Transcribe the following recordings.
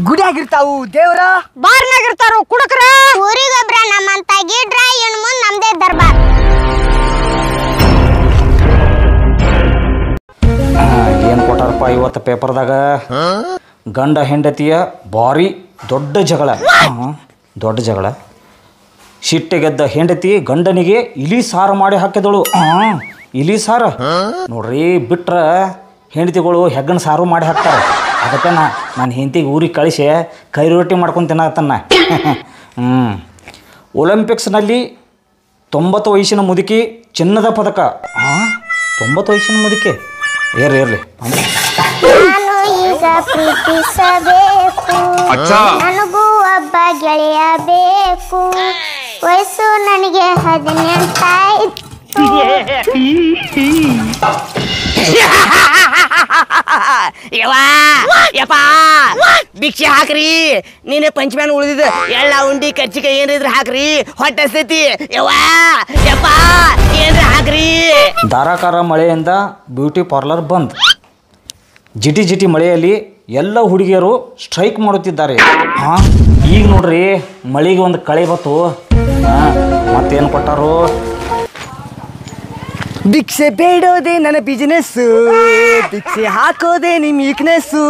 ಗುಡಿಯಾಗಿರ್ತಾವು ದೇವ್ರ ಬಾರ್ನಾಗಿರ್ತಾರು ಕುಡಕ್ರ ಊರಿಗೊಬ್ರ ನಮ್ಮಂತ ಗಿಡ್ರ ಇನ್ ಮುಂದ್ ನಮ್ದೇ ದರ್ಬಾರ್. ಏನ್ ಕೊಟ್ಟಾರಪ್ಪ ಇವತ್ತು ಪೇಪರ್ದಾಗ? ಗಂಡ ಹೆಂಡತಿಯ ಭಾರಿ ದೊಡ್ಡ ಜಗಳ. ದೊಡ್ಡ ಜಗಳ. ಸಿಟ್ಟಿಗೆದ್ದ ಹೆಂಡತಿ ಗಂಡನಿಗೆ ಇಲಿ ಸಾರು ಮಾಡಿ ಹಾಕಿದಳು. ಇಲಿ ಸಾರು ನೋಡ್ರಿ, ಬಿಟ್ರೆ ಹೆಂಡತಿಗಳು ಹೆಗ್ಗಣ ಸಾರು ಮಾಡಿ ಹಾಕ್ತಾರೆ. ಅದಕ್ಕೆ ನಾನು ಹೆಂಡತಿಗೆ ಊರಿಗೆ ಕಳಿಸಿ ಕೈ ರೊಟ್ಟಿ ಮಾಡ್ಕೊಂಡು ತಿನ್ನತ್ತನ್ನ. ಒಲಿಂಪಿಕ್ಸ್ನಲ್ಲಿ 90 ವಯಸ್ಸಿನ ಮುದುಕಿ ಚಿನ್ನದ ಪದಕ. 90 ವಯಸ್ಸಿನ ಮುದುಕಿ ಇರ್ಲಿ ನಾನು ಈಗ ಪ್ರೀತಿಸಬೇಕು, ನನಗೂ ಒಬ್ಬ ಗೆಳೆಯ ಬೇಕು, ವಯಸ್ಸು ನನಗೆ 18 ಭಿಕ್ಷೆ ಹಾಕ್ರಿ. ನೀನೆ ಪಂಚಮ್ಯಾನ ಉಳಿದಿದ ಎಳ್ಳ ಉಂಡಿ ಕರ್ಚಿಕಾಯಿ ಏನಿದ್ರ ಹಾಕ್ರಿ, ಹೊಟ್ಟೆ ಹಸ್ತೈತಿ. ಯಪ್ಪ ಏನ್ರ ಹಾಕ್ರಿ. ಧಾರಾಕಾರ ಮಳೆಯಿಂದ ಬ್ಯೂಟಿ ಪಾರ್ಲರ್ ಬಂದ್. ಜಿಟಿ ಜಿಟಿ ಮಳೆಯಲ್ಲಿ ಎಲ್ಲ ಹುಡುಗಿಯರು ಸ್ಟ್ರೈಕ್ ಮಾಡುತ್ತಿದ್ದಾರೆ. ಈಗ ನೋಡ್ರಿ, ಮಳೆಗೆ ಒಂದು ಕಳೆ ಬತ್ತು. ಮತ್ತೇನು ಕೊಟ್ಟಾರು? ಭಿಕ್ಷೆ ಬೇಡೋದೆ ನನ್ನ ಬಿಸಿನೆಸ್ಸು, ಭಿಕ್ಷೆ ಹಾಕೋದೆ ನಿಮ್ಮ ವೀಕ್ನೆಸ್ಸು.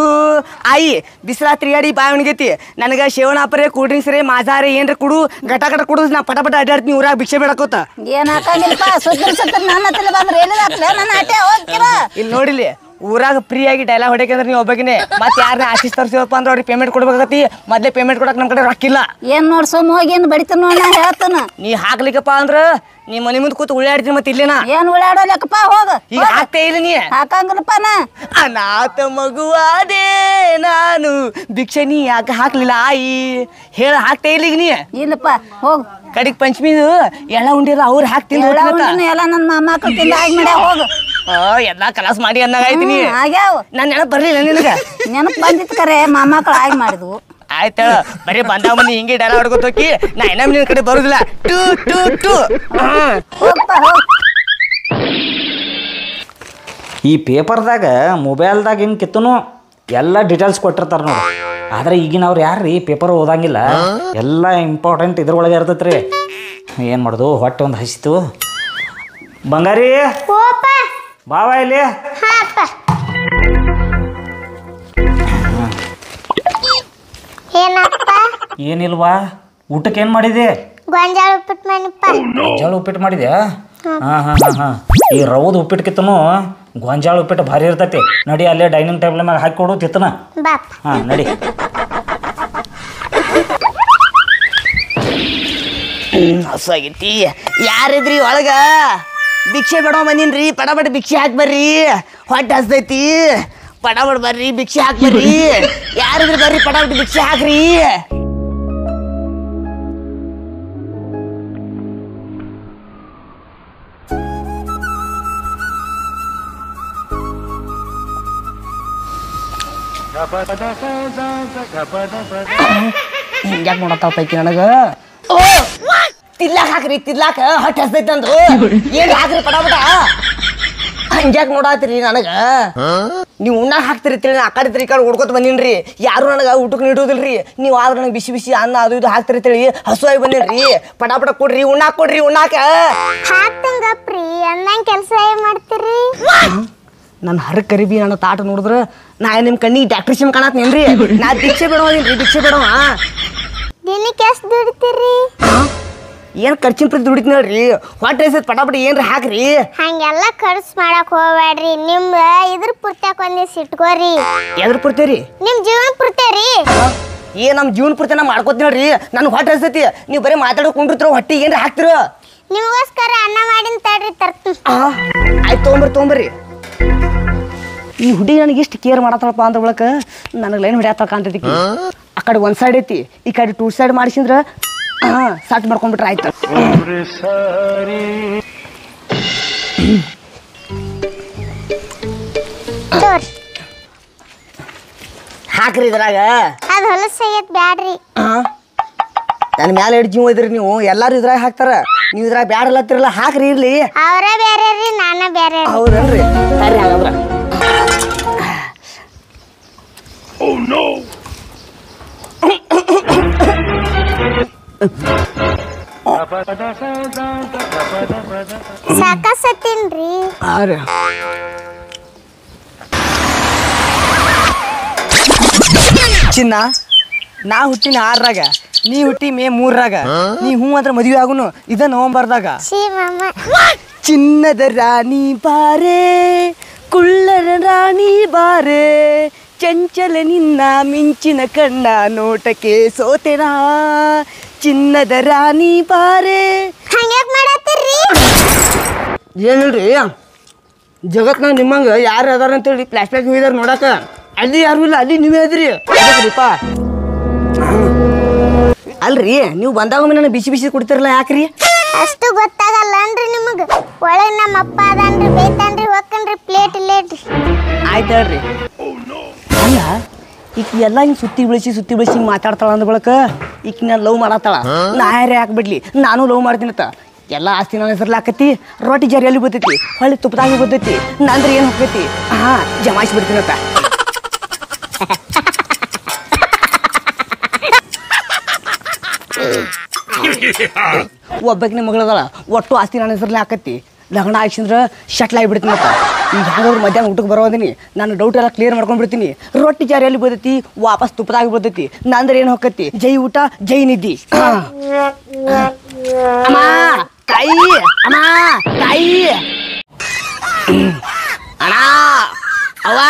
ಆಯಿ ಬಿಸಿಲ ತಿರುಗಾಡಿ ಬಾಯಿ ಒಣಗೈತಿ. ನನಗೆ ಶೇವಣಾಪರೆ ಕೂಲ್ ಡ್ರಿಂಕ್ಸ್ ರೇ ಮಾಜಾರೆ ಏನ್ರ ಕುಡು, ಗಟ ಕುಡು. ನಾ ಪಟ ಅಡ್ಡಾಡ್ತೀನಿ ಊರಾಗ ಭಿಕ್ಷೆ ಬೇಡಕೋತ. ಏನ್ ಹಾಕಂಗಿಲ್ಲಪ್ಪ, ಸುತ್ತ ನನ್ನ ಹತ್ತಿರ ಬಂದ್ರೆ ಏನಿಲ್ಲ ನನ್ನ ಆಟೆ ಹೋಗ್ತೀರ. ಇಲ್ಲಿ ನೋಡಿಲಿ, ಊರಾಗ ಫ್ರೀ ಆಗಿ ಡೈಲಾಗ್ ಹೊಡಕಂದ್ರೆ ನೀವು ಒಬ್ಬಗಿನೇ. ಮತ್ತೆ ಯಾರನ್ನ ಆಶೀಸ್ ತರ್ಸಿವಪ್ಪ ಅಂದ್ರೆ ಅವ್ರಿಗೆ ಪೇಮೆಂಟ್ ಕೊಡ್ಬೇಕತಿ. ಮೊದಲೇ ಪೇಮೆಂಟ್ ಕೊಡಕ್ಕೆ ನಮ್ಮ ಕಡೆ ರೊಕ್ಕಿಲ್ಲ. ಏನ್ ನೋಡ್ ಸೋಮ್ ಹೋಗಿ ಏನ್ ಬಡಿತ ನೋಡ ಹೇಳ್ತಾನ. ನೀ ಹಾಕ್ಲಿಕ್ಕಪ್ಪ ಅಂದ್ರ ನೀ ಮನೆ ಮುಂದೆ ಕೂತು ಉಳ್ಳಾಡ್ತೀನಿ. ಮತ್ತೆ ಇಲ್ಲೇನ ಏನ್ ಉಳ್ಳಾಡೋಲಕ್ಕಪ್ಪ ಹೋಗ. ಈಗ ಹಾಕ್ತೇ ಇಲ್ಲ ನೀ. ಹಾಕಂಗಿಲ್ಲಪ್ಪ ನಾ ಅನಾಥ ಮಗುವಾದೆ ನಾನು, ಭಿಕ್ಷೆ ನೀ ಯಾಕೆ ಹಾಕ್ಲಿಲ್ಲ ಆಯಿ ಹೇಳ. ಹಾಕ್ತೇ ಇಲ್ಲ ಈಗ ನೀ. ಇಲ್ಲಪ್ಪ ಹೋಗ್. ಕಡಿಗೆ ಪಂಚಮಿದು ಎಲ್ಲ ಉಂಡಿರ ಅವ್ರು ಹಾಕ್ತೀನಿ. ಎಲ್ಲ ನನ್ನ ಮಕ್ಕಳು ತಿಂದ ಆಗಿ ಮಾಡ್ಯಾವ ಹೋಗ. ಎಲ್ಲಾ ಕಲಾಸ್ ಮಾಡಿ ಅನ್ನಗಾಯ್ತೀನಿ. ಆಗ್ಯಾವ. ನಾನು ನೆನಪು ಬರ್ಲಿಲ್ಲ ನಿನಗ. ನೆನಪು ಬಂದಿತ್ತು ಕರೆ ಮೊಮ್ಮಕ್ಕಳು ಆಗಿ ಮಾಡಿದ್ವು. ಆಯ್ತ ಬರೀ ಬಂದ ಮನಿ ಹಿಂಗೆ ಡೈಲಾಗ್ ಹೊಡ್ಕೋತೋಕಿ. ನಾ ಇನ್ನೊಮ್ಮೆ ನಿನ್ನ ಕಡೆ ಬರುದಿಲ್ಲ. ಟು ಟು ಟು ಹೋಗ್ಪ ಹೋಗ್. ಈ ಪೇಪರ್ದಾಗ ಮೊಬೈಲ್ದಾಗ ಹಿಂಗೆ ಕಿತ್ತನು ಎಲ್ಲ ಡೀಟೇಲ್ಸ್ ಕೊಟ್ಟಿರ್ತಾರೆ ನೋಡಿ. ಆದರೆ ಈಗಿನವ್ರು ಯಾರ್ರೀ ಪೇಪರ್ ಓದಂಗಿಲ್ಲ. ಎಲ್ಲ ಇಂಪಾರ್ಟೆಂಟ್ ಇದ್ರೊಳಗೆ ಇರ್ತೈತೆ ರೀ. ಏನು ಮಾಡೋದು, ಹೊಟ್ಟೆ ಒಂದು ಹಸಿತು. ಬಂಗಾರಿ ಬಾವ ಇಲ್ಲಿ. ಏನಿಲ್ವಾ? ಊಟಕ್ಕೆ ಏನು ಮಾಡಿದೆ? ಗೊಂಜಾಳ ಉಪ್ಪಿಟ್ಟು ಮಾಡಿಪ್ಪ. ಗೊಂಜಾಳ ಉಪ್ಪಿಟ್ಟು ಮಾಡಿದ್ಯಾ? ಹಾಂ. ಈ ರವದ ಉಪ್ಪಿಟ್ಟಕ್ಕಿತ್ತನು ಗೊಂಜಾಳ ಉಪ್ಪಿಟ್ಟು ಭಾರಿ ಇರ್ತೈತಿ. ನಡಿ, ಅಲ್ಲೇ ಡೈನಿಂಗ್ ಟೇಬಲ್ ಮ್ಯಾಗ ಹಾಕಿ ಕೊಡು ತಿತ್ತನ. ಹಾಂ ನಡಿ. ಹಸಾಗೈತಿ. ಯಾರಿದ್ರಿ ಒಳಗ? ಭಿಕ್ಷೆ ಬೇಡ ಬಂದಿನ್ರಿ. ಪಟಾಪಟ ಭಿಕ್ಷೆ ಹಾಕಿ ಬರ್ರಿ, ಹೊಟ್ಟೆ ಹಸ್ದೈತಿ. ಪಟಾಪಟ್ ಬರ್ರಿ, ಭಿಕ್ಷೆ ಹಾಕಿ ಬರ್ರಿ. ಯಾರಿದ್ರಿ ಬರ್ರಿ, ಪಟಾಪಟ್ ಭಿಕ್ಷೆ ಹಾಕ್ರಿ. ಹಿಂಗ್ಯಾಕೆ ನೋಡತ್ತಾವ ಪೈಕಿ ನನಗ? ತಿರ್ಲಾಕ್ ಹಾಕ್ರಿ, ತಿರ್ಲಾಕ ಹೊಟ್ಟೆ ಹಸ್ತೈತಿ ಅಂದ್ರು. ಏನ್ ಹಾಕ್ರಿ ಪಟಾಪಟ? ಹಂಗ್ಯಾಕೆ ನೋಡಾತ್ರಿ ನನಗ? ನೀವು ಉಣ್ಣಾಗ ಹಾಕ್ತಿರಿ ತಿಳಿ. ಆ ಕಡೆ ಈ ಕಡೆ ಹುಡ್ಕೊತ ಬಂದಿನ್ರಿ. ಯಾರು ನನಗ ಊಟಕ್ಕೆ ನೀಡೋದಿಲ್ರಿ. ನೀವು ಆದ್ರೆ ನನಗೆ ಬಿಸಿ ಬಿಸಿ ಅನ್ನ ಅದು ಇದು ಹಾಕ್ತಿರಿ ತಿಳಿ. ಹಸುವಾಗಿ ಬಂದಿನ್ರಿ. ಪಟಾಪಟ ಕೊಡ್ರಿ, ಉಣ್ಣಾಕ್ ಕೊಡ್ರಿ, ಉಣ್ಣಾಕ. ಹಾಕ್ತಂಗಪ್ರಿ ಅಂದಂಗ ಕೆಲಸ ಏನ್ ಮಾಡ್ತೀರಿ? ನನ್ನ ಹರ ಕರಿಬಿ ನನ್ನ ತಾಟ ನೋಡಿದ್ರ ನಾ ನಿಮ್ ಕಣ್ಣಿಗೆ ಡಾಕ್ಟರ್ ಸಿಮ್ ಕಾಣತ್ನೇನ್ರಿ. ನಾ ಭಿಕ್ಷೆ ಬೇಡೋದಿಲ್ರಿ, ಭಿಕ್ಷೆ ಬೇಡವ. ದಿನಕ್ಕೆ ಎಷ್ಟು ದುಡಿತೀರಿ? ಏನ್ ಖರ್ಚಿನ ಪ್ರತಿ ದುಡಿತೀನಿ ನೋಡ್ರಿ. ಹೊಟ್ಟೆ ಹಸತ್ ಪಟಾಪಟಿ ಏನ್ರಿ ಹಾಕ್ರಿ. ಹಂಗೆಲ್ಲ ಖರ್ಚು ಮಾಡಕ್ ಹೋಗ್ಬೇಡ್ರಿ. ನಿಮ್ ಇದ್ರ ಪುರ್ತಕ್ ಒಂದಿವ್ಸ ಇಟ್ಕೋರಿ. ಎದ್ರ ಪುರ್ತೇರಿ? ನಿಮ್ ಜೀವನ ಪುರ್ತೇರಿ. ನಮ್ ಜೀವನ ಪೂರ್ತಿ ನಾ ಮಾಡ್ಕೋತೀನಿ ನೋಡ್ರಿ. ನನ್ ಹೊಟ್ಟೆ ಹಸತಿ. ನೀವು ಬರೀ ಮಾತಾಡ್ಕೊಂಡಿರ್ತೀರ, ಹೊಟ್ಟಿಗೆ ಏನ್ರಿ ಹಾಕ್ತಿರ? ನಿಮಗೋಸ್ಕರ ಅನ್ನ ಮಾಡಿನ ತಡ್ರಿ ತರ್ತೀನಿ. ಆಯ್ತು ತೊಗೊಂಬರ್ರಿ. ಈ ಹುಡುಗಿ ನನಗೆ ಎಷ್ಟು ಕೇರ್ ಮಾಡತ್ತಳಪ್ಪ ಅಂದ್ರ ಬಳಕ ನನಗೆ ಲೈನ್ ಹೊಡ್ಯಾತ ಕಾಣ್ತೈತಿ. ಆ ಕಡೆ ಒಂದ್ ಸೈಡ್ ಐತಿ, ಈ ಕಡೆ 2 ಸೈಡ್ ಮಾಡಿಸಿದ್ರ ಸಟ್ ಮಾಡ್ಕೊಂಡ್ಬಿಟ್ರೆ ಆಯ್ತು. ಹಾಕ್ರಿ ಇದ್ರಾಗ. ಅದು ಹೊಲಸಾಗೈತ್ ಬ್ಯಾಡ್ರಿ. ನನ್ನ ಮ್ಯಾಲ ಹಿಡ್ ಜೀವ ಇದ್ರಿ ನೀವು. ಎಲ್ಲಾರು ಇದ್ರಾಗ ಹಾಕ್ತಾರ, ನೀವು ಇದ್ರಾಗ ಬ್ಯಾಡಲ್ಲತ್ತಿರಲ್ಲ. ಹಾಕ್ರಿ ಇರ್ಲಿ. ಅವರೇ ಬೇರೆ ರೀ, ನಾನ ಬೇರೆ. ಹೌದಲ್ರಿ? ಸರಿ ಹಾಗಂದ್ರ ಸಾಕಸತ್ತೀನ್ರಿ. ಅರೆ ಚಿನ್ನ, ನಾ ಹುಟ್ಟಿನ 6ರಾಗ, ನೀ ಹುಟ್ಟಿ ಮೇ 3ರಾಗ. ನೀ ಹೂ ಅಂದ್ರೆ ಮದುವೆ ಆಗುನು ಇದ ನವಂಬರ್ದಾಗ. ಛೀ ಮಾಮ. ಚಿನ್ನದ ರಾಣಿ ಬಾರೆ, ಕುಳ್ಳರ ರಾಣಿ ಬಾರೆ, ಚಂಚಲ ನಿನ್ನ ಮಿಂಚಿನ ಕಣ್ಣ ನೋಟಕ್ಕೆ ಸೋತೆನಾ. ಚಿನ್ನದ ರಾಣಿ ಬಾರೆ. ಹಂಗ್ಯಾಕ್ ಮಾಡತ್ತೀರ್ರಿ? ಏನಿಲ್ರಿ, ಜಗತ್ನಾಗ ನಿಮ್ಮಂಗ ಯಾರು ಅದಾರ ಅಂತೇಳಿ ಫ್ಲಾಶ್ ಬ್ಯಾಕ್ ಹೋಗಿದಾರ ನೋಡಕ. ಅಲ್ಲಿ ಯಾರು ಇಲ್ಲ, ಅಲ್ಲಿ ನೀವೇ ಅದ್ರಿ. ಅದಕ್ರಿಪ್ಪ ಅಲ್ರಿ, ನೀವು ಬಂದಾಗ ನನಗೆ ಬಿಸಿ ಬಿಸಿ ಕೊಡ್ತಿರಲ್ಲ ಯಾಕ್ರಿ? ಅಷ್ಟು ಗೊತ್ತಾಗಲ್ಲನ್ರಿ ನಿಮಗ? ಒಳಗ್ ನಮ್ಮ ಅಪ್ಪ ಅದಾನ್ರಿ, ಬೇತಾನ್ರಿ, ಹೊಕ್ಕನ್ರಿ, ಪ್ಲೇಟ್ ಇಲ್ಲೇಟ್ರಿ. ಆಯ್ತು ಹೇಳ್ರಿ. ಅಲ್ಲ ಈಗ ಎಲ್ಲ ಹಿಂಗೆ ಸುತ್ತಿ ಬೆಳೆಸಿ ಹಿಂಗೆ ಮಾತಾಡ್ತಾಳ ಅಂದ ಬಳಕ ಈಗ ನಾನು ಲವ್ ಮಾಡತ್ತಾಳ. ನಾ ಯಾಕೆ ಬಿಡ್ಲಿ, ನಾನು ಲವ್ ಮಾಡ್ತೀನತ್ತ. ಎಲ್ಲ ಆಸ್ತಿ ನನ್ನ ಹೆಸರ್ಲಿ ಹಾಕತಿ, ರೊಟ್ಟಿ ಜರಿಯಲ್ಲಿ ಬರ್ತೈತಿ, ಹೊಳ್ಳಿ ತುಪ್ಪದಾಗಿ ಬರ್ತೈತಿ. ನಂದ್ರೆ ಏನು ಹೋಗ್ತೈತಿ? ಜಮಾಯಿಸಿ ಬಿಡ್ತೀನತ್ತ. ಒಬ್ಬಕಿನ ಮಗಳದಳ, ಒಟ್ಟು ಆಸ್ತಿ ನನ್ನ ಹೆಸರ್ಲಿ ಹಾಕತಿ. ಲಗ್ನ ಆಯ್ಸಿಂದ್ರೆ ಶಟ್ಲ್ ಆಗಿಬಿಡ್ತೀನತ್ತ. ಈಗ ಹೆಂಗಾದ್ರು ಮಧ್ಯಾಹ್ನ ಊಟಕ್ಕೆ ಬರೋದೀನಿ, ನಾನು ಡೌಟ್ ಎಲ್ಲ ಕ್ಲಿಯರ್ ಮಾಡ್ಕೊಂಡ್ಬಿಡ್ತೀನಿ. ರೊಟ್ಟಿ ಜಾರಿಯಲ್ಲಿ ಬರ್ತೈತಿ, ವಾಪಸ್ ತುಪ್ಪದಾಗಿ ಬರ್ತೈತಿ. ನಂದ್ರೆ ಏನು ಹೋಗತಿ? ಜೈ ಊಟ ಜೈ ನಿದ್ದಿ. ಅಮ್ಮ ತಾಯಿ, ಅಮ್ಮ ತಾಯಿ, ಅಣ್ಣ ಅವ್ವ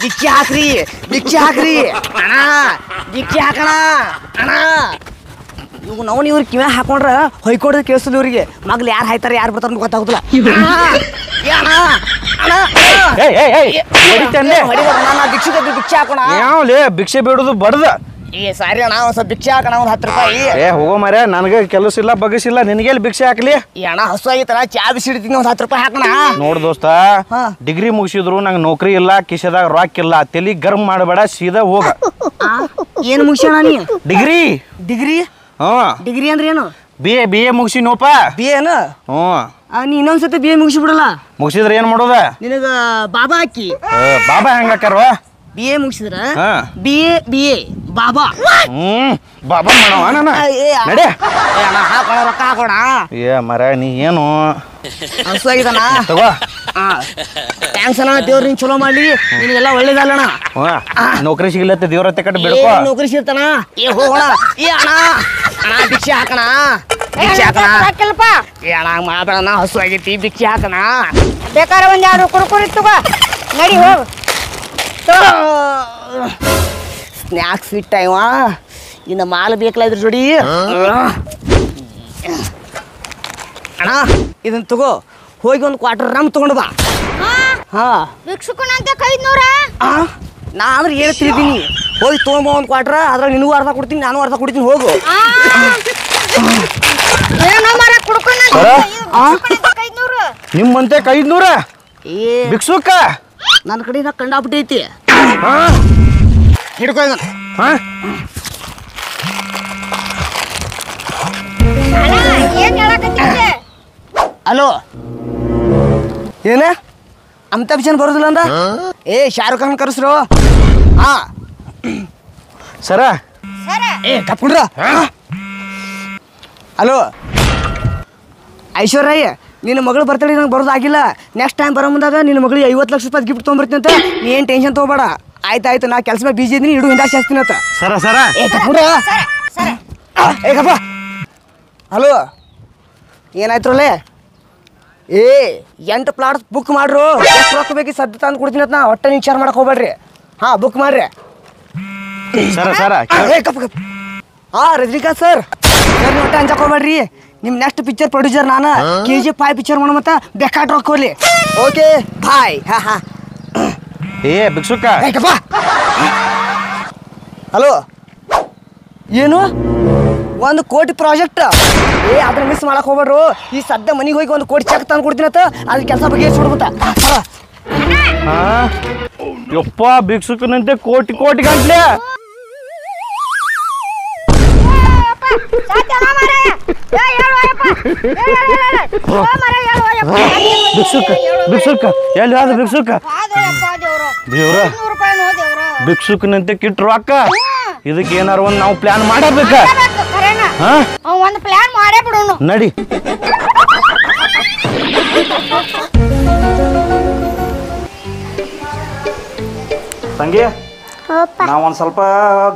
ಭಿಕ್ಷೆ ಹಾಕ್ರಿ, ಭಿಕ್ಷೆ ಹಾಕ್ರಿ ಅಣ್ಣ, ಭಿಕ್ಷೆ ಹಾಕಣ ಅಣ್ಣ. ಇವ್ ನಾವು ಇವ್ರು ಕಿವ್ಯಾ ಹಾಕೊಂಡ್ರ ಹೊಯ್ಕೊಡೋದು ಕೇಳಿಸಲ್ಲ ಇವ್ರಿಗೆ. ಮಗ್ಲು ಯಾರು ಹಾಯ್ತಾರೆ ಯಾರು ಬರ್ತಾರ ಗೊತ್ತಾಗುದಿಲ್ಲ. ಭಿಕ್ಷೆ ಹಾಕೋಣ. ಯಾವ್ಲೇ ಭಿಕ್ಷೆ ಬೇಡುದು ಬಡ್ದ. ಸಾರಿ ಅಣ್ಣ, ಒಂದ್ ಸ್ವಲ್ಪ ಭಿಕ್ಷೆ ಹಾಕೋಣ, ಒಂದು 10 ರೂಪಾಯಿ. ಹೋಗೋ ಮರೆ, ನನಗೆ ಕೆಲಸ ಇಲ್ಲ ಬಗ್ಗಿಸಿಲ್ಲ, ನಿನಗೆಲ್ಲಿ ಭಿಕ್ಷೆ ಹಾಕ್ಲಿ? ಅಣ್ಣ ಹಸು ಆಗಿತ್ತಲ್ಲ, ಚಾ ಬಿಸಿ ಇಡ್ತೀನಿ, ಒಂದು 10 ರೂಪಾಯಿ ಹಾಕೋಣ. ನೋಡ್ ದೋಸ್ತ, ಡಿಗ್ರಿ ಮುಗಿಸಿದ್ರು ನಂಗೆ ನೌಕರಿ ಇಲ್ಲ, ಕಿಶೆದಾಗ ರೊಕ್ಕ ಇಲ್ಲ, ತಲಿ ಗರ್ಮ್ ಮಾಡಬೇಡ, ಸೀದಾ ಹೋಗ. ಏನು ಮುಗಿಸೋಣ ನೀ? ಡಿಗ್ರಿ ಡಿಗ್ರಿ ಡಿಗ್ರಿ ಅಂದ್ರೆ ಏನು? B A ಮುಗಿಸಿನೋಪ. ಬಿ ಏನು? ನೀ ಇನ್ನೊಂದ್ಸತಿ ಬಿ ಎ ಮುಗಿಸಿ ಬಿಡಲ್ಲ. ಮುಗಿಸಿದ್ರೆ ಏನ್ ಮಾಡೋದ? ನಿನಗ ಬಾಬಾ ಹಾಕಿ. ಬಾಬಾ ಹೆಂಗ ಹಾಕ್ಯಾರ? ಬಿ ಎ ಮುಗಿಸಿದ್ರ ಬಿ ಎ ಬಾಬಾ. ಬಾಬಾ ಮಾಡವ ನಡೆ. ಹಾಕೋಣ, ರೊಕ್ಕ ಹಾಕೋಣ. ಮರ ನೀ ಏನು ಹಸು ಆಗಿದಾನ ತಗೋ. ಥ್ಯಾಂಕ್ಸ್ ಅಣ್ಣ, ದೇವ್ರ ನೀನ್ ಚಲೋ ಮಾಡ್ಲಿ, ನಿನಗೆಲ್ಲ ಒಳ್ಳೇದಲ್ಲಣ್ಣ. ನೌಕರಿ ಸಿಗ್ಲತ್ತ ದೇವ್ರ ಕಟ್ಟಿ ಬಿಡ್ಕೋ. ನೌಕರಿ ಸಿಗ್ತಾನ. ಹೋಗೋಣ. ಅಣ್ಣ ಅಣ್ಣ ಭಿಕ್ಷೆ ಹಾಕಣ, ಭಿಕ್ಷೆ ಹಾಕಣ. ಅಣ್ಣ ಮಾಡಬೇಡಣ್ಣ, ಹಸು ಆಗೈತಿ, ಭಿಕ್ಷೆ ಹಾಕಣ. ಬೇಕಾದ್ರೆ ಒಂದ್ 2 ಕುರ್ಕುರಿ ತಗೋ, ನಡಿ ಹೋಗು. ಸ್ನ್ಯಾಕ್ಸ್ ಇಟ್ಟ ಇವ, ಇನ್ನು ಮಾಲ್ ಬೇಕಲ್ಲ ಇದ್ರ ಜೋಡಿ. ಅಣ್ಣ ಇದನ್ನ ತಗೋ, ಹೋಗಿ ಒಂದು ಕ್ವಾರ್ಟರ್ ರಮ್ ತಗೊಂಡು ಬಾ. ಭಿಕ್ಷುಕನಂತೆ 500. ನಾ ಅಂದ್ರೆ ಏನು ತಿಳಿದೀನಿ. ಹೋಗಿ ತೊಗೊಂಬ ಒಂದು ಕ್ವಾರ್ಟರ್, ಅದ್ರಾಗ ನಿನಗೂ ಅರ್ಧ ಕೊಡ್ತೀನಿ, ನಾನು ಅರ್ಧ ಕೊಡ್ತೀನಿ. ಹೋಗು. ನಿಮ್ಮಂತೆ 500 ಭಿಕ್ಷುಕ ನನ್ನ ಕಡೆ ನಾ ಕಂಡಾಬಿಟ್ಟೈತಿ. ಹಿಡ್ಕೊ. ಹಲೋ, ಏನ ಅಮಿತಾಬ್ ಬಚ್ಚನ್ ಬರೋದಿಲ್ಲ ಅಂದ? ಶಾರುಖ್ ಖಾನ್ ಕರೆಸ್ರು. ಸರ ಕಪ್ಕೊಂಡ್ರ. ಹಲೋ ಐಶ್ವರ್ಯ, ನಿನ್ನ ಮಗಳು ಬರ್ತಡೇ ನಂಗೆ ಬರೋದಾಗಿಲ್ಲ. ನೆಕ್ಸ್ಟ್ ಟೈಮ್ ಬರೋ ಮುಂದಾಗ ನಿನ್ನ ಮಗಳಿಗೆ 50 ಲಕ್ಷ ರೂಪಾಯಿ ಗಿಫ್ಟ್ ತೊಗೊಂಬರ್ತೀನಿ ಅಂತ. ನೀ ಏನು ಟೆನ್ಷನ್ ತೊಗೋಬೇಡ. ಆಯ್ತಾಯ್ತು, ನಾ ಕೆಲಸ ಮೇಲೆ ಬಿಜಿ ಇದ್ದೀನಿ, ಇಡು ಹಿಂದಾಸಿ ಹಚ್ತೀನಿ ಅಂತ. ಸರ ಸರ ಕಪ್ಕೊಂಡ್ರ. ಕಪ್ಪ. ಹಲೋ ಏನಾಯ್ತ್ರಲ್ಲೇ? 8 ಪ್ಲಾಟ್ಸ್ ಬುಕ್ ಮಾಡ್ರು. ಎಷ್ಟು ರೊಕ್ಕ ಬೇಕು ಸದ್ದು ತಂದು ಕೊಡ್ತೀನಿ ಅಂತ. ನಾ ಒಟ್ಟೆ ವಿಚಾರ ಮಾಡಕ್ಕೆ ಹೋಗ್ಬೇಡ್ರಿ. ಬುಕ್ ಮಾಡ್ರಿ. ಸರ ಸರ ಕಪ್ ಕಪ್. ರಜನಿಕಾಂತ್ ಸರ್, ನೀವು ಒಟ್ಟೆ ಅಂಜಕ್ಕೆ ಹೋಗ್ಬೇಡ್ರಿ. ನಿಮ್ಮ ನೆಕ್ಸ್ಟ್ ಪಿಕ್ಚರ್ ಪ್ರೊಡ್ಯೂಸರ್ ನಾನು. KGF 5 ಪಿಕ್ಚರ್ ಮಾಡೋ ಮತ್ತೆ ಬೇಕಾಟ್ ರೊಕ್ಕ ಹೋಗ್ಲಿ. Okay bye. ಭಿಕ್ಷುಕ. ಹಲೋ, ಏನು 1 ಕೋಟಿ ಪ್ರಾಜೆಕ್ಟ್? ಅದನ್ನ ಮಿಸ್ ಮಾಡಕ್ ಹೋಗ್ಬೇಡ್ರು. ಈ ಸದ್ಯ ಮನೆಗೆ ಹೋಗಿ 1 ಕೋಟಿ ಚೆಕ್ ತಂದು ಕೊಡ್ತೀನಿ ಅಂತ. ಅದ್ರ ಕೆಲಸ ಬಗ್ಗೆ ಬಿಡ್ಬಿಟ್ಟ. ಯಪ್ಪ, ಭಿಕ್ಷುಕನಂತೆ ಕೋಟಿ ಕೋಟಿ ಗಂಟ್ಲೆ. ಭಿಕ್ಷುಕ ಭಿಕ್ಷುಕ ಎಲ್ಲಿ ಆದ ಭಿಕ್ಷುಕ? ದೇವ್ರ, ಭಿಕ್ಷುಕನಂತೆ ಕಿಟ್ ರೊಕ್ಕ ಇದಕ್ಕೆ ಏನಾರು ಒಂದು ನಾವು ಪ್ಲಾನ್ ಮಾಡಬೇಕ. ಹಾ ಒಂದು ಪ್ಲಾನ್ ಮಾಡೇ ಬಿಡೋನು. ನಡಿ. ತಂಗಿ ಹೋಪ ನಾ ಒಂದ್ ಸ್ವಲ್ಪ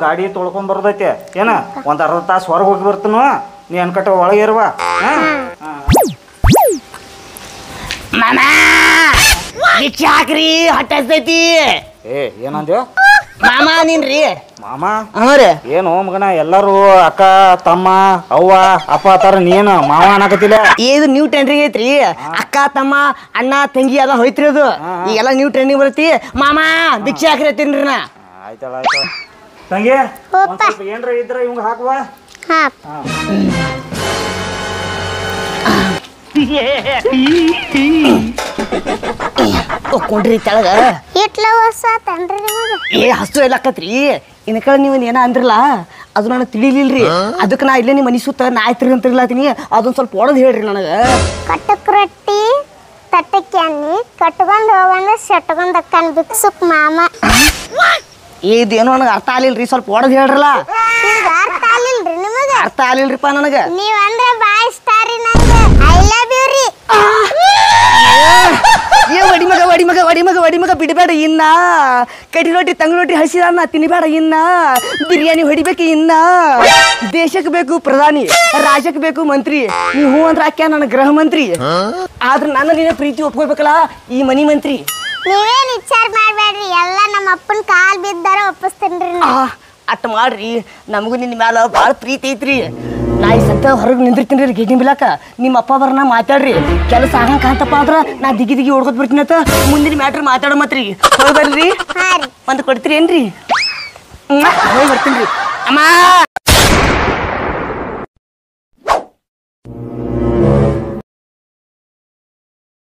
ಗಾಡಿ ತೊಳ್ಕೊಂಡ್ ಬರೋದೈತೆ ಏನ ಒಂದ್ ಅರ್ಧ ತಾಸು ಹೊರಗೆ ಹೋಗಿ ಬರ್ತೀನ ನೀ ಅನ್ಕಟ್ಟ ಒಳಗೆ ಇರುವ. ಮಾಮ ಭಿಕ್ಷೆ ಹಾಕ್ರಿ ಹೊಟ್ಟೆ ಹಸ್ದೈತಿ. ಏ ಏನಂದ್ಯೋ ಮಾಮ ನೀನ್ರಿ ಮಾಮ? ಹ್ಞೂ ರೀ. ಏನು ಮಗನ ಎಲ್ಲರೂ ಅಕ್ಕ ತಮ್ಮ ಅವ್ವ ಅಪ್ಪ ಅತ್ತಾರ ನೀನು ಮಾವ ಅನ್ನಕತ್ತಿಲ್ಲ. ಇದು ನ್ಯೂ ಟ್ರೆಂಡಿಂಗ್ ಐತ್ರಿ. ಅಕ್ಕ ತಮ್ಮ ಅಣ್ಣ ತಂಗಿ ಎಲ್ಲ ಹೋಯ್ತ್ರಿ ಅದು. ಈಗೆಲ್ಲ ನ್ಯೂ ಟ್ರೆಂಡಿಂಗ್ ಬರತಿ. ಮಾಮ ಭಿಕ್ಷೆ ಹಾಕ್ರಿ ಹತ್ತೀನ್ರಿ ನಾ. ಆಯ್ತಲ್ಲ ಆಯ್ತು ತಂಗಿ ಒಂದ್ ಸ್ವಲ್ಪ ಏನ್ರ ಇದ್ರ ಇವಂಗ ಹಾಕುವ. ಹಾ ಒಕ್ಕೊಂಡ್ರಿ ತೆಳಗ. ಇಟ್ಲ ಹೊಸ ತನ್ರಿ ನಿಮಗೆ. ಏ ಹಸು ಎಲ್ಲ ಆಕತ್ರಿ. ಇನ್ನ ಕಡೆ ನೀವು ಏನ ಅಂದ್ರಲ್ಲ ಅದು ನನಗೆ ತಿಳಿಲಿಲ್ರಿ. ಅದಕ್ಕೆ ನಾ ಇಲ್ಲೇ ನಿಮ್ಮ ಮನೆ ಸುತ್ತ ನಾ ಆಯ್ತಿರಿ ಅಂತಿರ್ಲಾತೀನಿ. ಅದೊಂದು ಸ್ವಲ್ಪ ಒಡದ್ ಹೇಳ್ರಿ ನನಗೆ. ಕಟ್ಟಕ್ ರೊಟ್ಟಿ ತಟ್ಟಕ್ಕೆ ಅನ್ನಿ ಕಟ್ಕೊಂಡ್ ಹೋಗಂದ್ರೆ ಸೆಟ್ಕೊಂಡ್ ಅಕ್ಕನ್ ಬಿಕ್ಸುಕ್ ಮಾಮ. ಇದೇನೋ ನನಗೆ ಅರ್ಥ ಆಗ್ಲಿಲ್ರಿ. ಸ್ವಲ್ಪ ಒಡದ್ ಹೇಳ್ರಲ್ಲ. ಈಗ ಅರ್ಥ ಆಗ್ಲಿಲ್ರಿ ನಿಮಗೆ? ಅರ್ಥ ಆಗ್ಲಿಲ್ರಿಪ್ಪ ನನಗೆ. ನೀವ್ ಅಂದ್ರೆ ಬಾಯ್ ಸ್ಟಾರಿ ನಂಗೆ ಐ ಲವ್ ಯು ರೀ. ಏ ಒಡಿಮಗ ಬಿಡಬೇಡ ಇನ್ನ. ಕಡಿ ರೊಟ್ಟಿ ತಂಗಿ ರೊಟ್ಟಿ ಹಸಿದನ್ನ ತಿನ್ಬೇಡ ಇನ್ನ. ಬಿರಿಯಾನಿ ಹೊಡಿಬೇಕು ಇನ್ನ. ದೇಶಕ್ಕೆ ಬೇಕು ಪ್ರಧಾನಿ, ರಾಜ್ಯಕ್ಕೆ ಬೇಕು ಮಂತ್ರಿ. ನೀವು ಹೂ ಅಂದ್ರೆ ಆಕ್ಯ ನನ್ನ ಗೃಹ ಮಂತ್ರಿ. ಆದ್ರೆ ನನ್ನ ನಿನ್ನ ಪ್ರೀತಿ ಒಪ್ಕೋಬೇಕಲ್ಲ ಈ ಮನಿ ಮಂತ್ರಿ. ನೀವೇನ್ ವಿಚಾರ ಮಾಡ್ಬೇಡ್ರಿ, ಎಲ್ಲ ನಮ್ಮ ಅಪ್ಪನ ಕಾಲ್ ಬಿದ್ದಾರ ಒಪ್ಪಿಸ್ತೇನ್ರಿ. ಅಟ್ ಮಾಡ್ರಿ. ನಮಗೂ ನಿನ್ನ ಮ್ಯಾಲ ಭಾಳ ಪ್ರೀತಿ ಐತ್ರಿ. ನಾ ಈ ಸತ್ತ ಹೊರಗೆ ನಿಂದಿರ್ತೀನಿ ರೀ ಗೇಟಿನ ಬಿಲಾಕ. ನಿಮ್ಮ ಅಪ್ಪ ಬರ್ನ ಮಾತಾಡ್ರಿ. ಕೆಲಸ ಆಗಂಕ ಅಂತಪ್ಪ ಅಂದ್ರ ನಾ ದಿಗಿ ಓಡ್ಕೊತ್ ಬಿಡ್ತೀನಿ ಅಂತ. ಮುಂದಿನ ಮ್ಯಾಟ್ರ್ ಮಾತಾಡೋ ಮತ್ರಿ. ಹೋಗಿ ಬರ್ರಿ. ಹಾ ರೀ. ಒಂದು ಕೊಡ್ತೀರಿ ಏನ್ರಿ? ಹೋಗಿ ಬರ್ತೀನಿ ರೀ ಅಮ್ಮ.